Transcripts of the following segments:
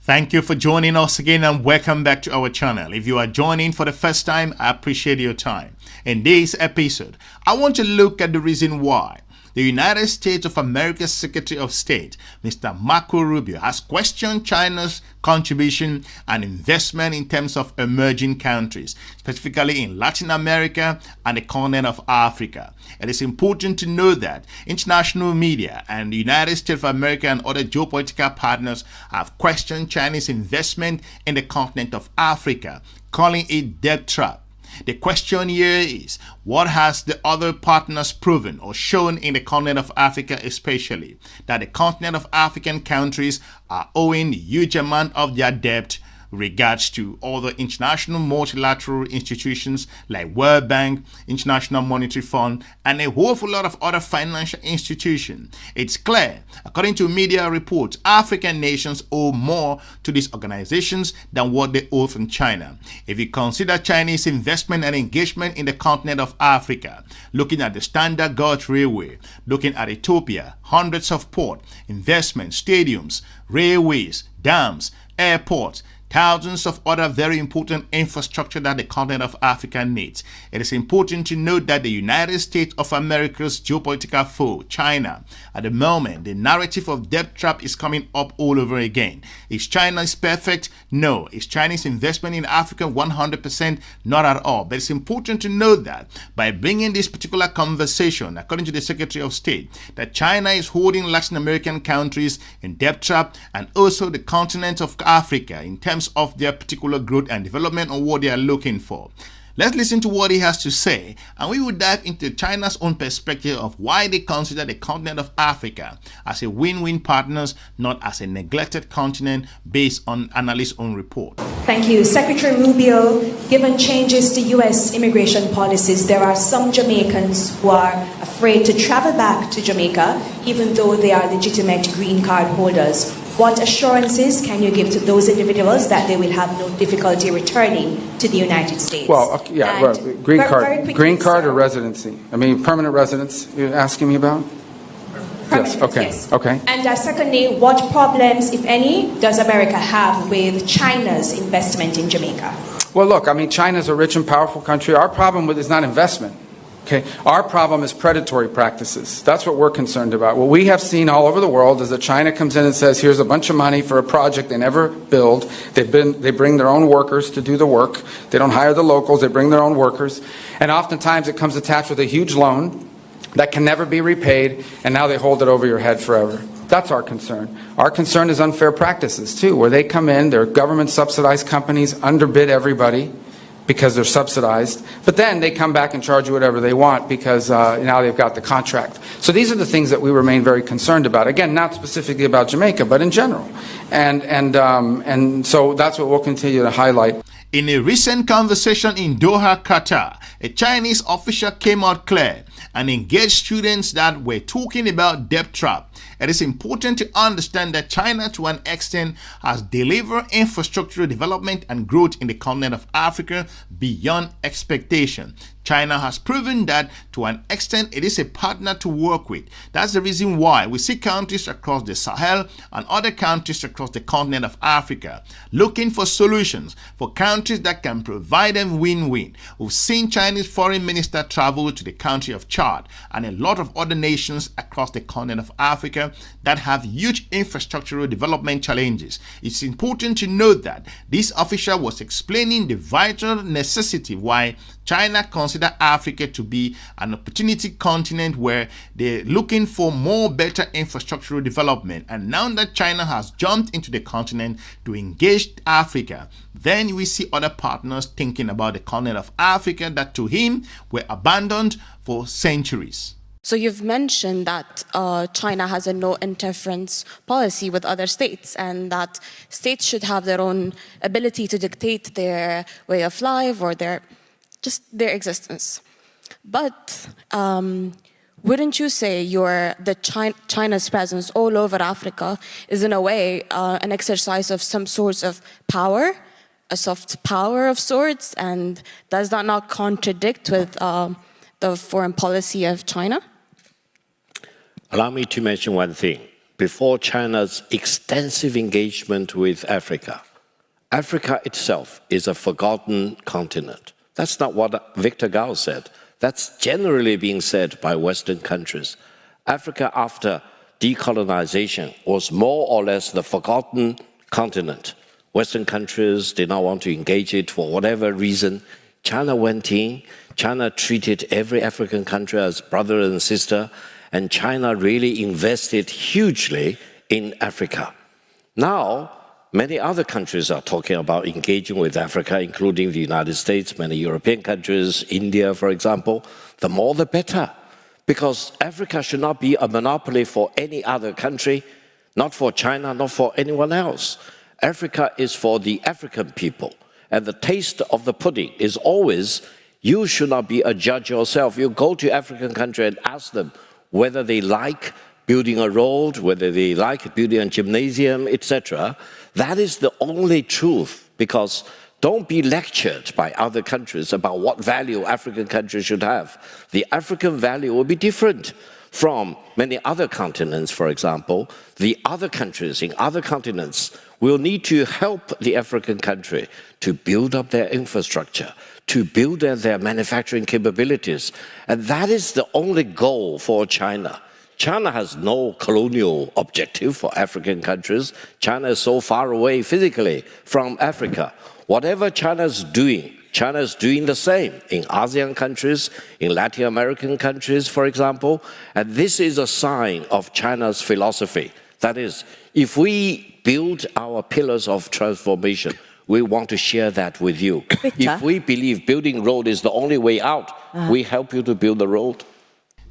Thank you for joining us again and welcome back to our channel. If you are joining for the first time, I appreciate your time. In this episode, I want to look at the reason why the United States of America's Secretary of State, Mr. Marco Rubio, has questioned China's contribution and investment in terms of emerging countries, specifically in Latin America and the continent of Africa. It is important to know that international media and the United States of America and other geopolitical partners have questioned Chinese investment in the continent of Africa, calling it debt trap. The question here is, what has the other partners proven or shown in the continent of Africa, especially that the continent of African countries are owing a huge amount of their debt regards to other international multilateral institutions like World Bank, International Monetary Fund, and a whole lot of other financial institutions. It's clear, according to media reports, African nations owe more to these organizations than what they owe from China. If you consider Chinese investment and engagement in the continent of Africa, looking at the Standard Gauge Railway, looking at Ethiopia, hundreds of port, investments, stadiums, railways, dams, airports, thousands of other very important infrastructure that the continent of Africa needs. It is important to note that the United States of America's geopolitical foe, China, at the moment, the narrative of debt trap is coming up all over again. Is China perfect? No. Is Chinese investment in Africa 100%? Not at all. But it's important to note that by bringing this particular conversation, according to the Secretary of State, that China is holding Latin American countries in debt trap and also the continent of Africa in terms of their particular growth and development or what they are looking for. Let's listen to what he has to say, and we will dive into China's own perspective of why they consider the continent of Africa as a win-win partners, not as a neglected continent, based on analysts' own report. Thank you. Secretary Rubio, given changes to U.S. immigration policies, there are some Jamaicans who are afraid to travel back to Jamaica, even though they are legitimate green card holders. What assurances can you give to those individuals that they will have no difficulty returning to the United States? Well, yeah, well, green card or residency? I mean, permanent residence you're asking me about? Yes, okay, yes. Okay. And secondly, what problems, if any, does America have with China's investment in Jamaica? Well, look, I mean, China's a rich and powerful country. Our problem with it is not investment. Okay, our problem is predatory practices. That's what we're concerned about. What we have seen all over the world is that China comes in and says, here's a bunch of money for a project they never build. They bring their own workers to do the work. They don't hire the locals. They bring their own workers. And oftentimes it comes attached with a huge loan that can never be repaid, and now they hold it over your head forever. That's our concern. Our concern is unfair practices, too, where they come in, they're government-subsidized companies, underbid everybody, because they're subsidized, but then they come back and charge you whatever they want because now they've got the contract. So these are the things that we remain very concerned about. Again, not specifically about Jamaica, but in general. And so that's what we'll continue to highlight. In a recent conversation in Doha, Qatar, a Chinese official came out clear and engaged students that were talking about debt trap. It is important to understand that China, to an extent, has delivered infrastructural development and growth in the continent of Africa beyond expectation. China has proven that, to an extent, it is a partner to work with. That's the reason why we see countries across the Sahel and other countries across the continent of Africa looking for solutions for countries that can provide them win-win. We've seen Chinese foreign minister travel to the country of Chad and a lot of other nations across the continent of Africa that have huge infrastructural development challenges. It's important to note that this official was explaining the vital necessity why China considers Africa to be an opportunity continent where they're looking for more better infrastructural development. And now that China has jumped into the continent to engage Africa, then we see other partners thinking about the continent of Africa that to him were abandoned for centuries. So you've mentioned that China has a no interference policy with other states and that states should have their own ability to dictate their way of life or their existence. But wouldn't you say China's presence all over Africa is in a way an exercise of some sorts of power, a soft power of sorts, and does that not contradict with the foreign policy of China? Allow me to mention one thing. before China's extensive engagement with Africa. Africa itself is a forgotten continent. That's not what Victor Gao said. That's generally being said by Western countries. Africa, after decolonization, was more or less the forgotten continent. Western countries did not want to engage it for whatever reason. China went in. China treated every African country as brother and sister, and China really invested hugely in Africa. Now, many other countries are talking about engaging with Africa, including the United States, many European countries, India, for example. The more the better, because Africa should not be a monopoly for any other country, not for China, not for anyone else. Africa is for the African people, and the taste of the pudding is always, you should not be a judge yourself. You go to African country and ask them whether they like building a road, whether they like building a gymnasium, etc. That is the only truth, because don't be lectured by other countries about what value African countries should have. The African value will be different from many other continents, for example. The other countries in other continents will need to help the African country to build up their infrastructure, to build their manufacturing capabilities. And that is the only goal for China. China has no colonial objective for African countries. China is so far away physically from Africa. Whatever China is doing the same in ASEAN countries, in Latin American countries, for example. And this is a sign of China's philosophy. That is, if we build our pillars of transformation, we want to share that with you. If we believe building road is the only way out, we help you to build the road.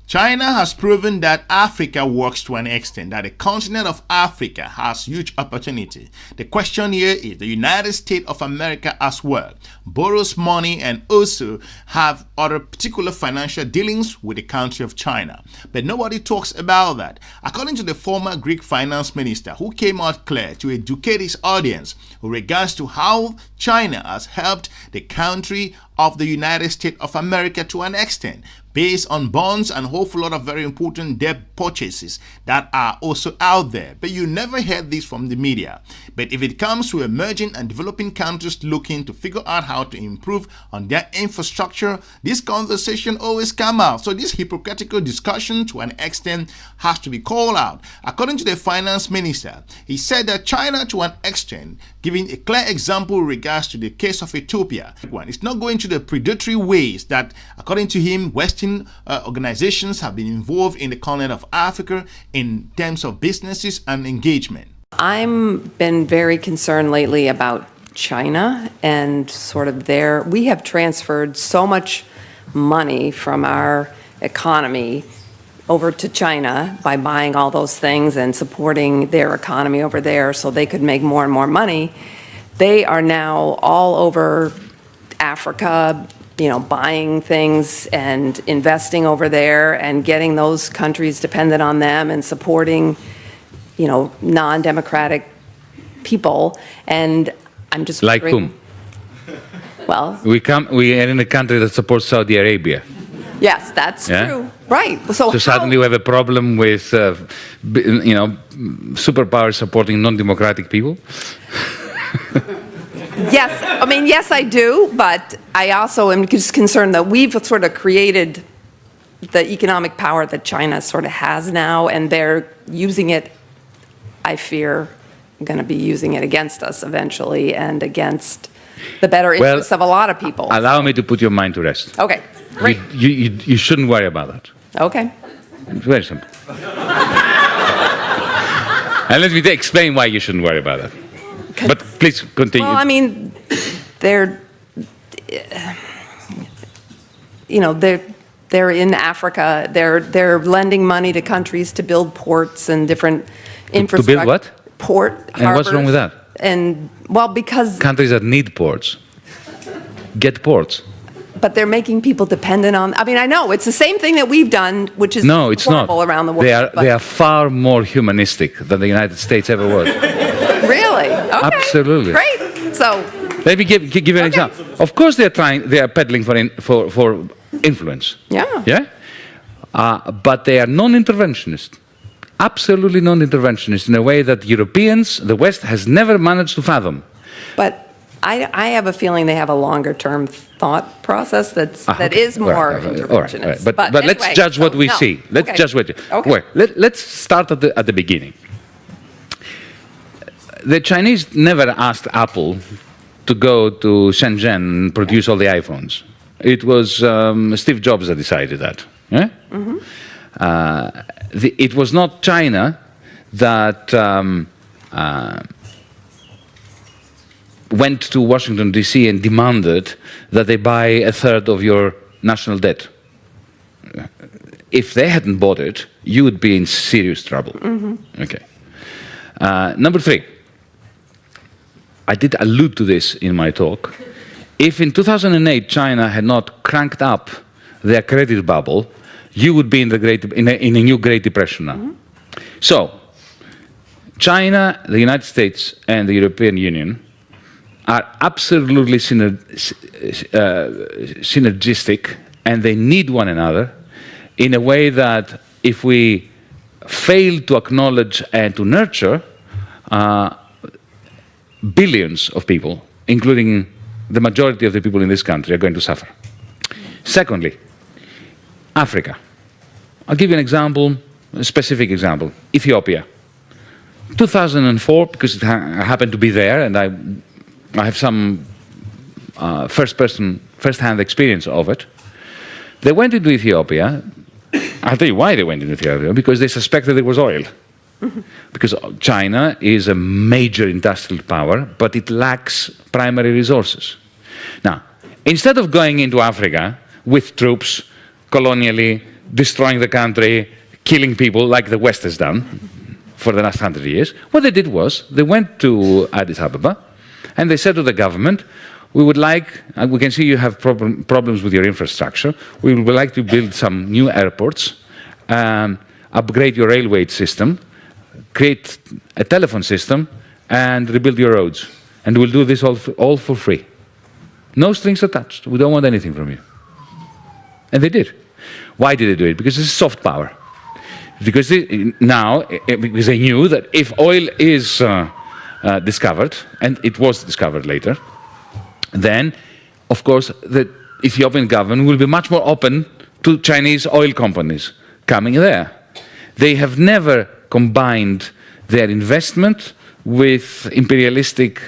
China has proven that Africa works to an extent, that the continent of Africa has huge opportunity. The question here is the United States of America as well borrows money and also have other particular financial dealings with the country of China. But nobody talks about that. According to the former Greek finance minister, who came out clear to educate his audience with regards to how China has helped the country of the United States of America to an extent, based on bonds and a whole lot of very important debt purchases that are also out there. But you never heard this from the media. But if it comes to emerging and developing countries looking to figure out how to improve on their infrastructure, this conversation always comes out. So this hypocritical discussion to an extent has to be called out. According to the finance minister, he said that China to an extent, giving a clear example in regards to the case of Ethiopia, it's not going to the predatory ways that, according to him, Western organizations have been involved in the continent of Africa in terms of businesses and engagement. I've been very concerned lately about China and sort of we have transferred so much money from our economy over to China by buying all those things and supporting their economy over there so they could make more and more money. They are now all over Africa, buying things and investing over there and getting those countries dependent on them and supporting, non-democratic people. And I'm just like wondering, whom? Well, we are in a country that supports Saudi Arabia. Yes, that's true. Right. So suddenly we have a problem with, superpowers supporting non-democratic people. Yes, I do, but I also am just concerned that we've sort of created the economic power that China sort of has now, and they're using it, I fear, going to be using it against us eventually and against the better interests of a lot of people. Allow me to put your mind to rest. Okay, great. You shouldn't worry about that. Okay. It's very simple. And let me explain why you shouldn't worry about that. But please continue. Well, they're in Africa. They're lending money to countries to build ports and different infrastructure. To build what? Port, and harbors. What's wrong with that? And because countries that need ports get ports. But they're making people dependent on. I know it's the same thing that we've done, which is horrible around the world. They are far more humanistic than the United States ever was. Really? Okay. Absolutely. Great. So let me give you an example. Of course, they are peddling for influence. Yeah. Yeah. But they are non-interventionist. absolutely non-interventionist in a way that Europeans, the West, has never managed to fathom. But I have a feeling they have a longer-term thought process that is more interventionist. But anyway, let's judge what we see. Let's judge what. Okay. Well, let's start at the beginning. The Chinese never asked Apple to go to Shenzhen and produce all the iPhones. It was Steve Jobs that decided that. Yeah? Mm-hmm. It was not China that went to Washington, D.C. and demanded that they buy a third of your national debt. If they hadn't bought it, you would be in serious trouble. Mm-hmm. Okay. Number 3. I did allude to this in my talk. If in 2008 China had not cranked up their credit bubble, you would be in a new Great Depression now. Mm-hmm. So, China, the United States, and the European Union are absolutely synergistic, and they need one another in a way that if we fail to acknowledge and to nurture, billions of people, including the majority of the people in this country, are going to suffer. Secondly, Africa. I'll give you an example, a specific example. Ethiopia. 2004, because I happened to be there, and I have some first-hand experience of it. They went into Ethiopia. I'll tell you why they went into Ethiopia, because they suspected there was oil. Because China is a major industrial power, but it lacks primary resources. Now, instead of going into Africa with troops, colonially, destroying the country, killing people like the West has done for the last 100 years, what they did was they went to Addis Ababa and they said to the government, we would like, we can see you have problems with your infrastructure, we would like to build some new airports, upgrade your railway system, create a telephone system, and rebuild your roads. And we'll do this all for free. No strings attached. We don't want anything from you. And they did. Why did they do it? Because this is soft power. Because because they knew that if oil is discovered, and it was discovered later, then, of course, the Ethiopian government will be much more open to Chinese oil companies coming there. They have never combined their investment with imperialistic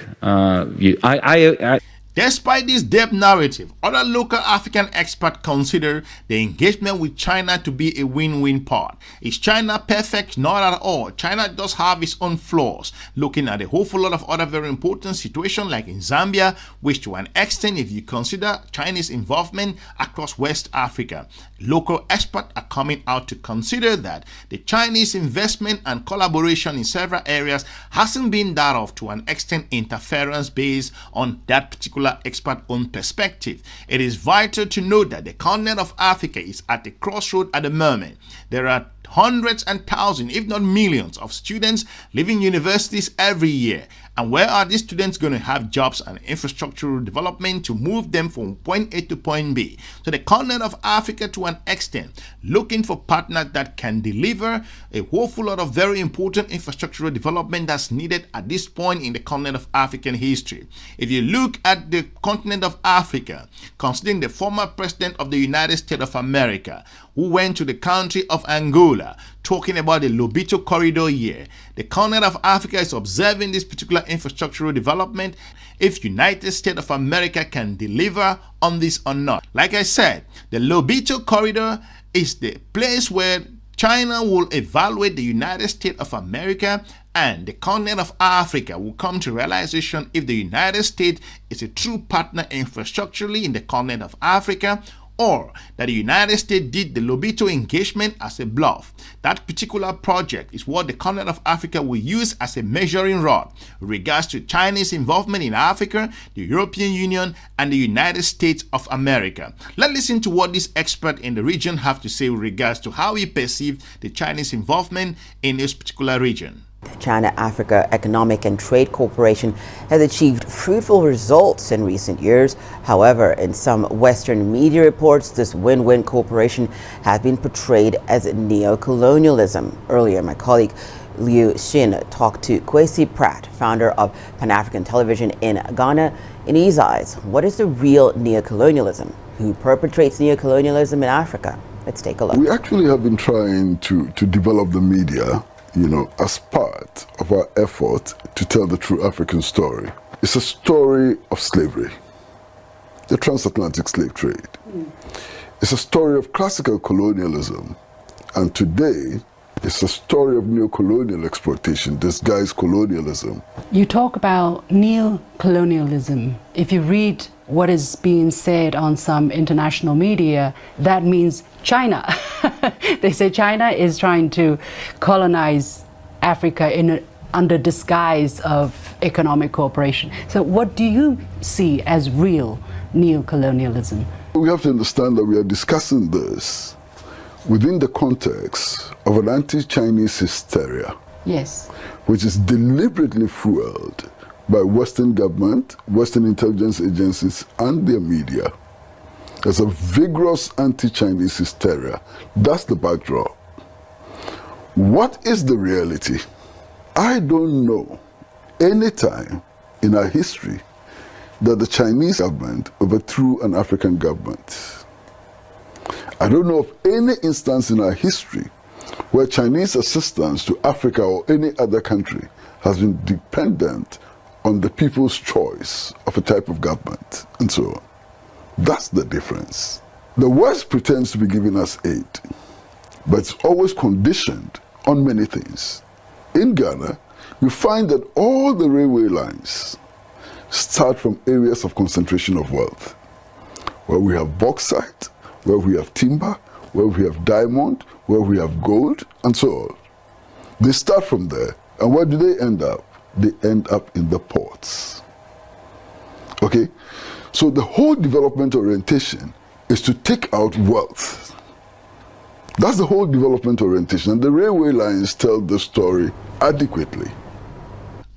Despite this debt narrative, other local African experts consider the engagement with China to be a win-win part. Is China perfect? Not at all. China does have its own flaws. Looking at a whole lot of other very important situations like in Zambia, which to an extent, if you consider Chinese involvement across West Africa, local experts are coming out to consider that the Chinese investment and collaboration in several areas hasn't been that of, to an extent, interference based on that particular expert-owned perspective. It is vital to note that the continent of Africa is at a crossroad at the moment. There are hundreds and thousands, if not millions, of students leaving universities every year. And where are these students going to have jobs and infrastructural development to move them from point A to point B? So the continent of Africa, to an extent, looking for partners that can deliver a whole lot of very important infrastructural development that's needed at this point in the continent of African history. If you look at the continent of Africa, considering the former president of the United States of America, who went to the country of Angola, talking about the Lobito corridor here, the continent of Africa is observing this particular infrastructural development. If United States of America can deliver on this or not. Like I said, the Lobito corridor is the place where China will evaluate the United States of America, and the continent of Africa will come to realization if the United States is a true partner infrastructurally in the continent of Africa, or that the United States did the Lobito engagement as a bluff. That particular project is what the continent of Africa will use as a measuring rod with regards to Chinese involvement in Africa, the European Union, and the United States of America. Let's listen to what this expert in the region have to say with regards to how he perceived the Chinese involvement in this particular region. China-Africa Economic and Trade Corporation has achieved fruitful results in recent years. However, in some Western media reports, this win-win cooperation has been portrayed as neocolonialism. Earlier, my colleague Liu Xin talked to Kwesi Pratt, founder of Pan-African Television in Ghana. In his eyes, what is the real neocolonialism? Who perpetrates neocolonialism in Africa? Let's take a look. We actually have been trying to develop the media, as part of our effort to tell the true African story. It's a story of slavery, the transatlantic slave trade. It's a story of classical colonialism, and today it's a story of neocolonial exploitation, disguised colonialism. You talk about neocolonialism. If you read what is being said on some international media, that means China. They say China is trying to colonize Africa under disguise of economic cooperation. So what do you see as real neocolonialism? We have to understand that we are discussing this within the context of an anti-Chinese hysteria. Yes. Which is deliberately fueled by Western government, Western intelligence agencies, and their media. There's a vigorous anti-Chinese hysteria. That's the backdrop. What is the reality? I don't know any time in our history that the Chinese government overthrew an African government. I don't know of any instance in our history where Chinese assistance to Africa or any other country has been dependent on the people's choice of a type of government, and so on. That's the difference. The West pretends to be giving us aid, but it's always conditioned on many things. In Ghana, you find that all the railway lines start from areas of concentration of wealth, where we have bauxite, where we have timber, where we have diamond, where we have gold, and so on. They start from there, and where do they end up? They end up in the ports. Okay? So the whole development orientation is to take out wealth. That's the whole development orientation, and the railway lines tell the story adequately.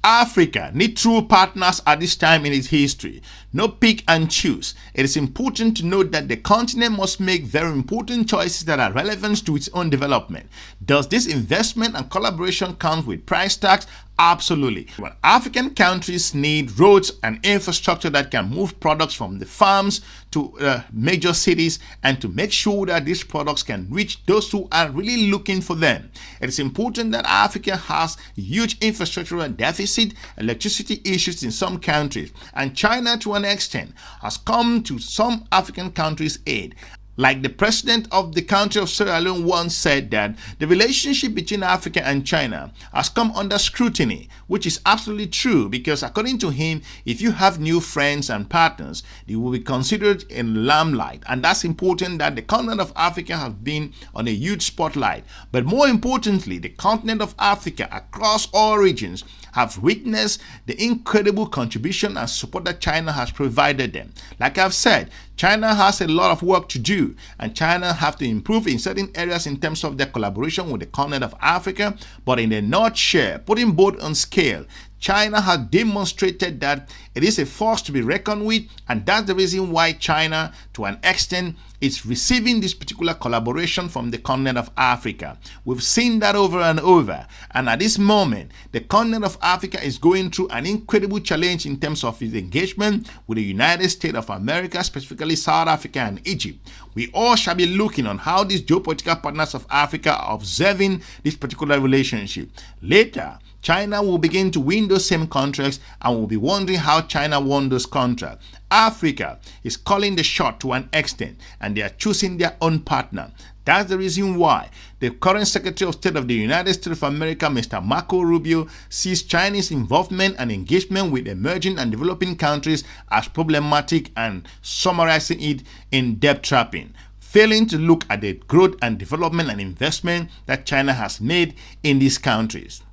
Africa needs true partners at this time in its history. No pick and choose. It is important to note that the continent must make very important choices that are relevant to its own development. Does this investment and collaboration come with price tags? Absolutely. When African countries need roads and infrastructure that can move products from the farms to major cities, and to make sure that these products can reach those who are really looking for them. It is important that Africa has huge infrastructural deficit, electricity issues in some countries, and China to an extent has come to some African countries' aid. Like the president of the country of Sierra Leone once said that the relationship between Africa and China has come under scrutiny, which is absolutely true, because according to him, if you have new friends and partners, they will be considered in limelight, and that's important that the continent of Africa has been on a huge spotlight. But more importantly, the continent of Africa across all regions have witnessed the incredible contribution and support that China has provided them. Like I've said, China has a lot of work to do, and China have to improve in certain areas in terms of their collaboration with the continent of Africa. But in a nutshell, putting both on scale, China has demonstrated that it is a force to be reckoned with, and that's the reason why China, to an extent, is receiving this particular collaboration from the continent of Africa. We've seen that over and over, and at this moment, the continent of Africa is going through an incredible challenge in terms of its engagement with the United States of America, specifically South Africa and Egypt. We all shall be looking on how these geopolitical partners of Africa are observing this particular relationship. Later, China will begin to win those same contracts, and we'll be wondering how China won those contracts. Africa is calling the shot to an extent, and they are choosing their own partner. That's the reason why the current Secretary of State of the United States of America, Mr. Marco Rubio, sees Chinese involvement and engagement with emerging and developing countries as problematic, and summarizing it in debt trapping, failing to look at the growth and development and investment that China has made in these countries.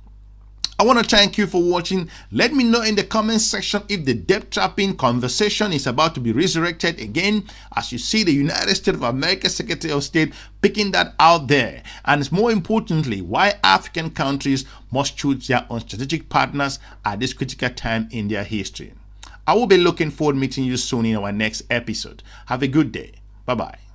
I want to thank you for watching. Let me know in the comment section if the debt trapping conversation is about to be resurrected again, as you see the United States of America Secretary of State picking that out there. And more importantly, why African countries must choose their own strategic partners at this critical time in their history. I will be looking forward to meeting you soon in our next episode. Have a good day. Bye-bye.